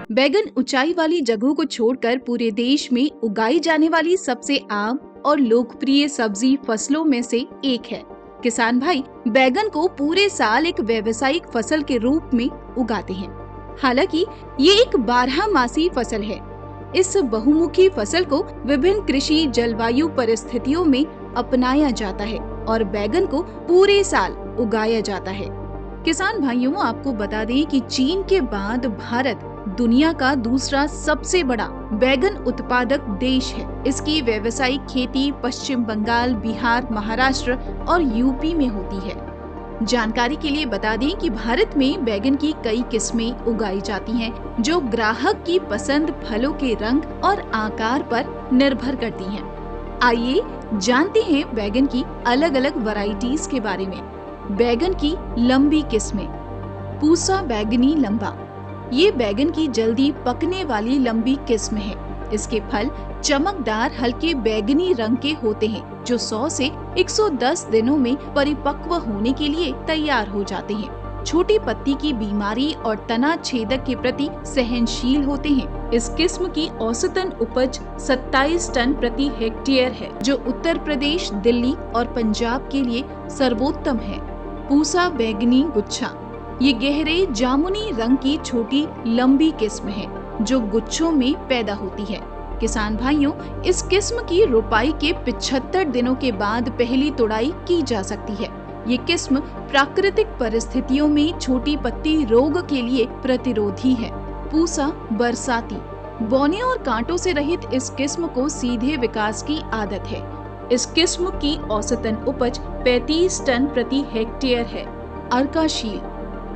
बैगन ऊंचाई वाली जगहों को छोड़कर पूरे देश में उगाई जाने वाली सबसे आम और लोकप्रिय सब्जी फसलों में से एक है। किसान भाई बैगन को पूरे साल एक व्यावसायिक फसल के रूप में उगाते हैं। हालांकि ये एक बारहमासी फसल है। इस बहुमुखी फसल को विभिन्न कृषि जलवायु परिस्थितियों में अपनाया जाता है और बैगन को पूरे साल उगाया जाता है। किसान भाइयों, आपको बता दें कि चीन के बाद भारत दुनिया का दूसरा सबसे बड़ा बैगन उत्पादक देश है। इसकी व्यावसायिक खेती पश्चिम बंगाल, बिहार, महाराष्ट्र और यूपी में होती है। जानकारी के लिए बता दें कि भारत में बैगन की कई किस्में उगाई जाती हैं, जो ग्राहक की पसंद, फलों के रंग और आकार पर निर्भर करती हैं। आइए जानते हैं बैगन की अलग अलग वैरायटीज के बारे में। बैगन की लंबी किस्में। पूसा बैगनी लंबा, ये बैगन की जल्दी पकने वाली लंबी किस्म है। इसके फल चमकदार हल्के बैगनी रंग के होते हैं, जो 100 से 110 दिनों में परिपक्व होने के लिए तैयार हो जाते हैं। छोटी पत्ती की बीमारी और तना छेदक के प्रति सहनशील होते हैं। इस किस्म की औसतन उपज 27 टन प्रति हेक्टेयर है, जो उत्तर प्रदेश, दिल्ली और पंजाब के लिए सर्वोत्तम है। पूसा बैगनी गुच्छा, ये गहरे जामुनी रंग की छोटी लंबी किस्म है, जो गुच्छों में पैदा होती है। किसान भाइयों, इस किस्म की रोपाई के 75 दिनों के बाद पहली तुड़ाई की जा सकती है। ये किस्म प्राकृतिक परिस्थितियों में छोटी पत्ती रोग के लिए प्रतिरोधी है। पूसा बरसाती, बौने और कांटों से रहित इस किस्म को सीधे विकास की आदत है। इस किस्म की औसतन उपज 35 टन प्रति हेक्टेयर है। अर्काशील,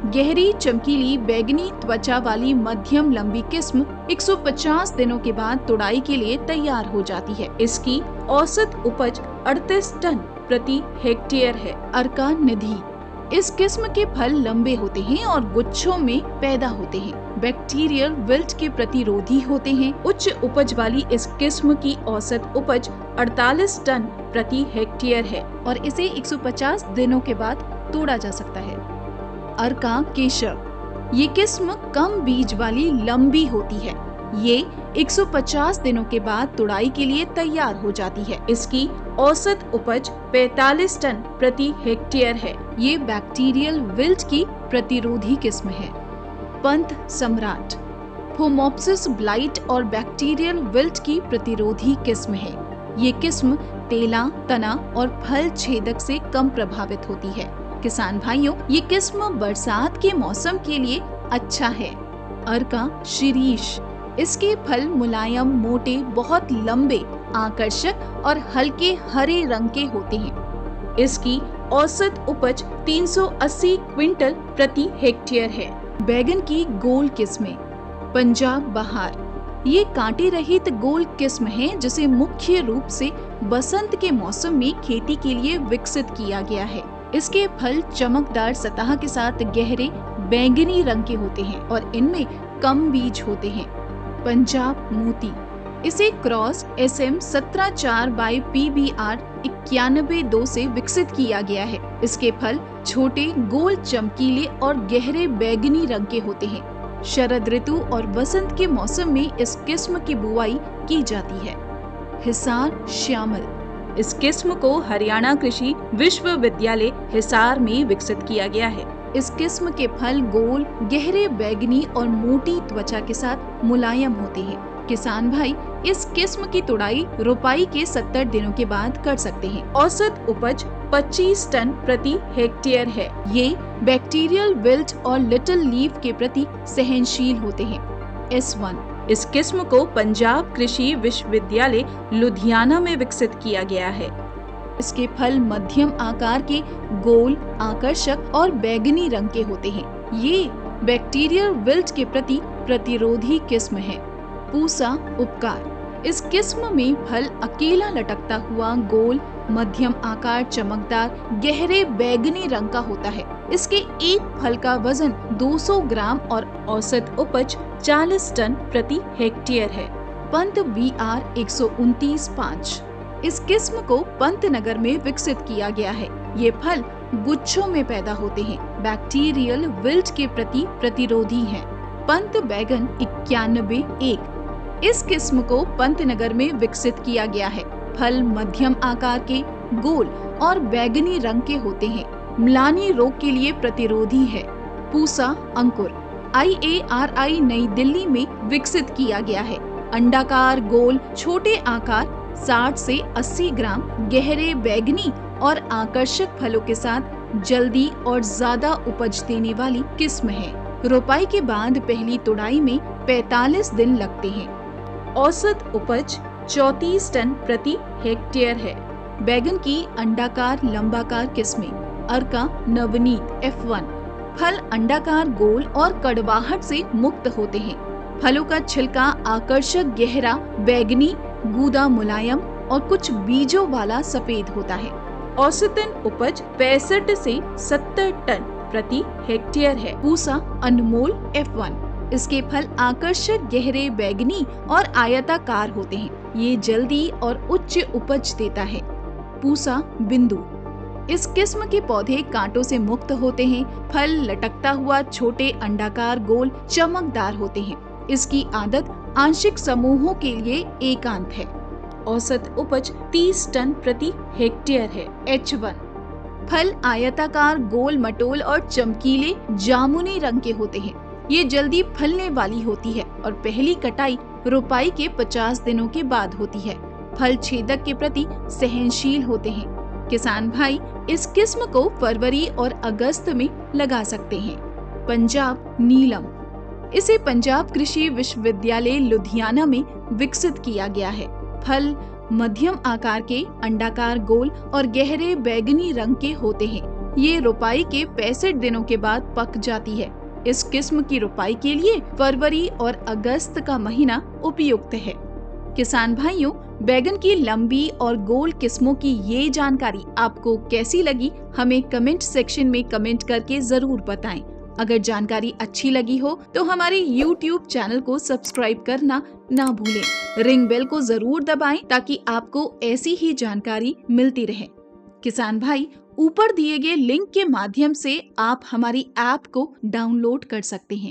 गहरी चमकीली बैगनी त्वचा वाली मध्यम लंबी किस्म 150 दिनों के बाद तुड़ाई के लिए तैयार हो जाती है। इसकी औसत उपज 38 टन प्रति हेक्टेयर है। अर्का निधि, इस किस्म के फल लंबे होते हैं और गुच्छों में पैदा होते हैं। बैक्टीरियल विल्ट के प्रतिरोधी होते हैं। उच्च उपज वाली इस किस्म की औसत उपज 48 टन प्रति हेक्टेयर है और इसे 150 दिनों के बाद तोड़ा जा सकता है। अर्का केशव, ये किस्म कम बीज वाली लंबी होती है। ये 150 दिनों के बाद तुड़ाई के लिए तैयार हो जाती है। इसकी औसत उपज 45 टन प्रति हेक्टेयर है। ये बैक्टीरियल विल्ट की प्रतिरोधी किस्म है। पंत सम्राट, फोमोप्सिस ब्लाइट और बैक्टीरियल विल्ट की प्रतिरोधी किस्म है। ये किस्म तेला, तना और फल छेदक से कम प्रभावित होती है। किसान भाइयों, ये किस्म बरसात के मौसम के लिए अच्छा है। अर्का शिरीष, इसके फल मुलायम, मोटे, बहुत लंबे, आकर्षक और हल्के हरे रंग के होते हैं। इसकी औसत उपज 380 क्विंटल प्रति हेक्टेयर है। बैगन की गोल किस्में। पंजाब बहार, ये कांटे रहित गोल किस्म है, जिसे मुख्य रूप से बसंत के मौसम में खेती के लिए विकसित किया गया है। इसके फल चमकदार सतह के साथ गहरे बैंगनी रंग के होते हैं और इनमें कम बीज होते हैं। पंजाब मोती, इसे क्रॉस SM 17/4 बाई PBR 91-2 से विकसित किया गया है। इसके फल छोटे, गोल, चमकीले और गहरे बैंगनी रंग के होते हैं। शरद ऋतु और वसंत के मौसम में इस किस्म की बुआई की जाती है। हिसार श्यामल, इस किस्म को हरियाणा कृषि विश्वविद्यालय हिसार में विकसित किया गया है। इस किस्म के फल गोल, गहरे बैंगनी और मोटी त्वचा के साथ मुलायम होते हैं। किसान भाई, इस किस्म की तुड़ाई रोपाई के 70 दिनों के बाद कर सकते हैं। औसत उपज 25 टन प्रति हेक्टेयर है। ये बैक्टीरियल विल्ट और लिटिल लीफ के प्रति सहनशील होते हैं। S1, इस किस्म को पंजाब कृषि विश्वविद्यालय लुधियाना में विकसित किया गया है। इसके फल मध्यम आकार के, गोल, आकर्षक और बैंगनी रंग के होते हैं। ये बैक्टीरियल विल्ट के प्रति प्रतिरोधी किस्म है। पूसा उपकार, इस किस्म में फल अकेला लटकता हुआ, गोल, मध्यम आकार, चमकदार, गहरे बैंगनी रंग का होता है। इसके एक फल का वजन 200 ग्राम और औसत उपज 40 टन प्रति हेक्टेयर है। पंत BR 129-5, इस किस्म को पंतनगर में विकसित किया गया है। ये फल गुच्छों में पैदा होते हैं। बैक्टीरियल विल्ट के प्रति प्रतिरोधी हैं। पंत बैगन 91-1। इस किस्म को पंतनगर में विकसित किया गया है। फल मध्यम आकार के, गोल और बैगनी रंग के होते हैं। म्लानी रोग के लिए प्रतिरोधी है। पूसा अंकुर IARI नई दिल्ली में विकसित किया गया है। अंडाकार, गोल, छोटे आकार, 60 से 80 ग्राम, गहरे बैगनी और आकर्षक फलों के साथ जल्दी और ज्यादा उपज देने वाली किस्म है। रोपाई के बाद पहली तुड़ाई में 45 दिन लगते हैं। औसत उपज 34 टन प्रति हेक्टेयर है। बैगन की अंडाकार लंबाकार किस्में अर्का नवनीत F1। फल अंडाकार, गोल और कड़वाहट से मुक्त होते हैं। फलों का छिलका आकर्षक गहरा बैगनी, गूदा मुलायम और कुछ बीजों वाला सफेद होता है। औसतन उपज 65 से 70 टन प्रति हेक्टेयर है। पूसा अनमोल F1। इसके फल आकर्षक गहरे बैगनी और आयताकार होते हैं। ये जल्दी और उच्च उपज देता है। पूसा बिंदु। इस किस्म के पौधे कांटों से मुक्त होते हैं। फल लटकता हुआ, छोटे, अंडाकार, गोल, चमकदार होते हैं। इसकी आदत आंशिक समूहों के लिए एकांत है। औसत उपज 30 टन प्रति हेक्टेयर है। H1। फल आयताकार, गोल, मटोल और चमकीले जामुनी रंग के होते हैं। ये जल्दी फलने वाली होती है और पहली कटाई रोपाई के 50 दिनों के बाद होती है। फल छेदक के प्रति सहनशील होते हैं। किसान भाई इस किस्म को फरवरी और अगस्त में लगा सकते हैं। पंजाब नीलम। इसे पंजाब कृषि विश्वविद्यालय लुधियाना में विकसित किया गया है। फल मध्यम आकार के, अंडाकार, गोल और गहरे बैगनी रंग के होते हैं। ये रोपाई के 65 दिनों के बाद पक जाती है। इस किस्म की रोपाई के लिए फरवरी और अगस्त का महीना उपयुक्त है। किसान भाइयों, बैगन की लंबी और गोल किस्मों की ये जानकारी आपको कैसी लगी, हमें कमेंट सेक्शन में कमेंट करके जरूर बताएं। अगर जानकारी अच्छी लगी हो तो हमारे YouTube चैनल को सब्सक्राइब करना ना भूलें। रिंग बेल को जरूर दबाएं ताकि आपको ऐसी ही जानकारी मिलती रहे। किसान भाई, ऊपर दिए गए लिंक के माध्यम से आप हमारी ऐप को डाउनलोड कर सकते हैं।